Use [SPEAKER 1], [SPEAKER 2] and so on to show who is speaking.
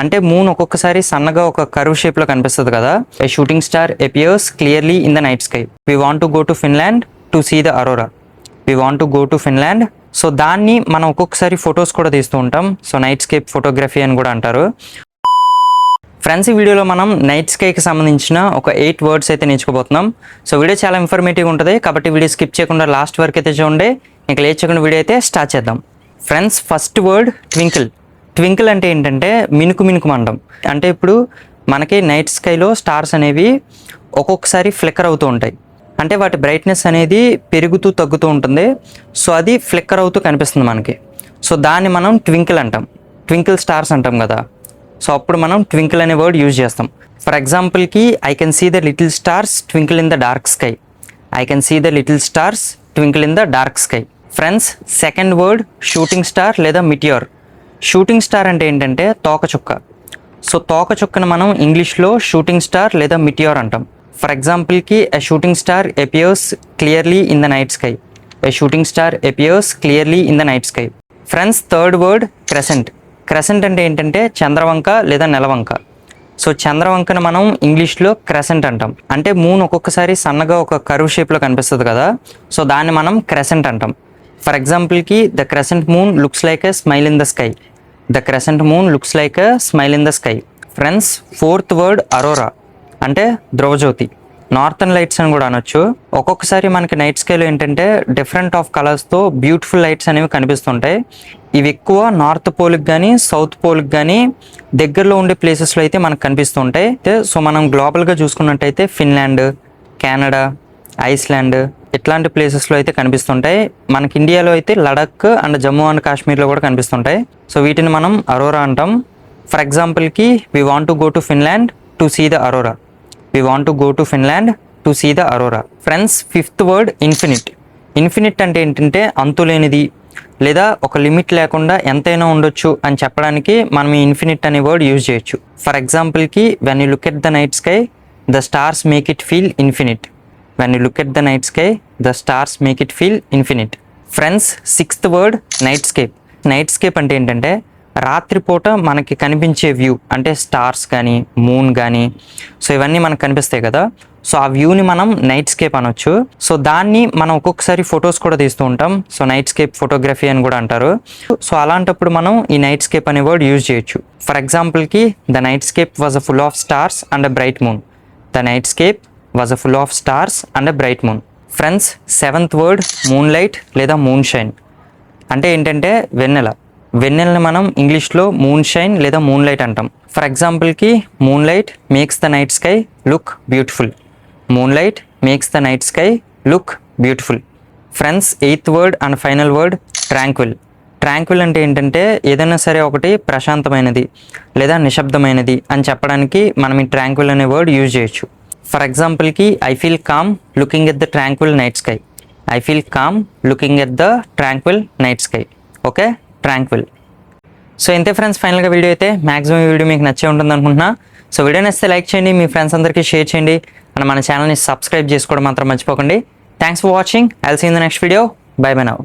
[SPEAKER 1] అంటే మూన్ ఒక్కొక్కసారి సన్నగా ఒక కర్వ్ షేప్లో కనిపిస్తుంది కదా. A shooting star appears clearly in the night sky. We want to go to Finland to see the aurora. We want to go to Finland. So దాన్ని మనం ఒక్కొక్కసారి ఫొటోస్ కూడా తీస్తూ ఉంటాం. సో నైట్ స్కేప్ ఫోటోగ్రఫీ అని కూడా అంటారు. Friends, ఈ వీడియోలో మనం నైట్ స్కైకి సంబంధించిన ఒక 8 వర్డ్స్ అయితే నేర్చుకోబోతున్నాం. సో వీడియో చాలా ఇన్ఫర్మేటివ్ ఉంటుంది కాబట్టి వీడియో స్కిప్ చేయకుండా లాస్ట్ వరకు అయితే చూడండి. ఇంకా లేట్ చేయకుండా వీడియో అయితే స్టార్ట్ చేద్దాం. Friends, first word twinkle. Twinkle అంటే ఏంటంటే మినుకు మండం. అంటే ఇప్పుడు మనకి నైట్ స్కైలో స్టార్స్ అనేవి ఒక్కొక్కసారి ఫ్లిక్కర్ అవుతూ ఉంటాయి. అంటే వాటి బ్రైట్నెస్ అనేది పెరుగుతూ తగ్గుతూ ఉంటుంది. సో అది ఫ్లిక్కర్ అవుతూ కనిపిస్తుంది మనకి. సో దాన్ని మనం ట్వింకిల్ అంటాం. ట్వింకిల్ స్టార్స్ అంటాం కదా. సో అప్పుడు మనం ట్వింకిల్ అనే వర్డ్ యూజ్ చేస్తాం. ఫర్ ఎగ్జాంపుల్కి I can see the little stars twinkle in the dark sky. I can see the little stars twinkle in the dark sky. Friends, second word shooting star లేదా meteor. Shooting star అంటే ఏంటంటే తోకచుక్క. So తోకచుక్కను మనం ఇంగ్లీష్లో shooting star లేదా meteor అంటాం. For ఎగ్జాంపుల్కి a shooting star appears clearly in the night sky. A shooting star appears clearly in the night sky. Friends, third word crescent. Crescent అంటే ఏంటంటే చంద్రవంక లేదా నెలవంక. సో చంద్రవంకను మనం ఇంగ్లీష్లో క్రెసెంట్ అంటాం. అంటే మూన్ ఒక్కొక్కసారి సన్నగా ఒక కర్వ్ షేప్లో కనిపిస్తుంది కదా. సో దాన్ని మనం క్రెసెంట్ అంటాం. ఫర్ ఎగ్జాంపుల్కి the crescent moon looks like a smile in the sky. The crescent moon looks like a smile in the sky. Friends, fourth word aurora అంటే ధ్రువజ్యోతి. నార్థన్ లైట్స్ అని కూడా అనొచ్చు. ఒక్కొక్కసారి మనకి నైట్ స్కైలో ఏంటంటే డిఫరెంట్ ఆఫ్ కలర్స్తో బ్యూటిఫుల్ లైట్స్ అనేవి కనిపిస్తుంటాయి. ఇవి ఎక్కువ నార్త్ పోల్కి కానీ సౌత్ పోల్కి కానీ దగ్గరలో ఉండే ప్లేసెస్లో అయితే మనకు కనిపిస్తుంటాయి. సో మనం గ్లోబల్గా చూసుకున్నట్టయితే ఫిన్లాండ్, కెనడా, ఐస్లాండ్ ఇట్లాంటి ప్లేసెస్లో అయితే కనిపిస్తుంటాయి. మనకి ఇండియాలో అయితే లడక్ అండ్ జమ్మూ అండ్ కాశ్మీర్లో కూడా కనిపిస్తుంటాయి. సో వీటిని మనం అరోరా అంటాం. ఫర్ ఎగ్జాంపుల్కి we want to go to Finland to see the aurora. We want to go to Finland to see the aurora. Friends, fifth word infinite. Infinite అంటే ఏంటంటే అంతులేనిది లేదా ఒక లిమిట్ లేకుండా ఎంతైనా ఉండొచ్చు అని చెప్పడానికి మనం ఈ ఇన్ఫినిట్ అనే వర్డ్ యూజ్ చేయొచ్చు. ఫర్ ఎగ్జాంపుల్కి when you look at the night sky the stars make it feel infinite. When you look at the night sky the stars make it feel infinite. Friends, sixth word night scape. Night scape అంటే ఏంటంటే రాత్రిపూట మనకి కనిపించే view. అంటే stars కానీ moon కానీ so ఇవన్నీ మనకు కనిపిస్తాయి కదా. సో ఆ వ్యూని మనం నైట్ స్కేప్ అనొచ్చు. సో దాన్ని మనం ఒక్కొక్కసారి ఫొటోస్ కూడా తీస్తూ ఉంటాం. సో నైట్ స్కేప్ ఫోటోగ్రఫీ అని కూడా అంటారు. సో అలాంటప్పుడు మనం ఈ నైట్ స్కేప్ అనే వర్డ్ యూజ్ చేయొచ్చు. ఫర్ ఎగ్జాంపుల్కి the night scape was a full of stars and a bright moon. The night scape was a full of stars and a bright moon. Friends, seventh word moon light లేదా moon shine. అంటే ఏంటంటే వెన్నెల. వెన్నెలని మనం ఇంగ్లీష్లో moon shine లేదా moon light అంటాం. For ఎగ్జాంపుల్కి moon light makes the night sky look beautiful. Moon light makes the night sky look beautiful. Friends, eighth word and final word tranquil. Tranquil అంటే ఏంటంటే ఏదైనా సరే ఒకటి ప్రశాంతమైనది లేదా నిశ్శబ్దమైనది అని చెప్పడానికి మనం ఈ ట్రాంక్విల్ అనే వర్డ్ యూజ్ చేయొచ్చు. ఫర్ ఎగ్జాంపుల్కి I feel calm looking at the tranquil night sky. I feel calm looking at the tranquil night sky. Okay, tranquil. So ఇంతే ఫ్రెండ్స్, ఫైనల్గా వీడియో అయితే మ్యాక్సిమం ఈ వీడియో మీకు నచ్చే ఉంటుంది అనుకుంటున్నా. సో వీడియో నచ్చితే లైక్ చేయండి, మీ ఫ్రెండ్స్ అందరికీ షేర్ చేయండి అండ్ మన ఛానల్ని సబ్స్క్రైబ్ చేసుకోవడం మాత్రం మర్చిపోకండి. Thanks for watching. I will see in the next video. By by now.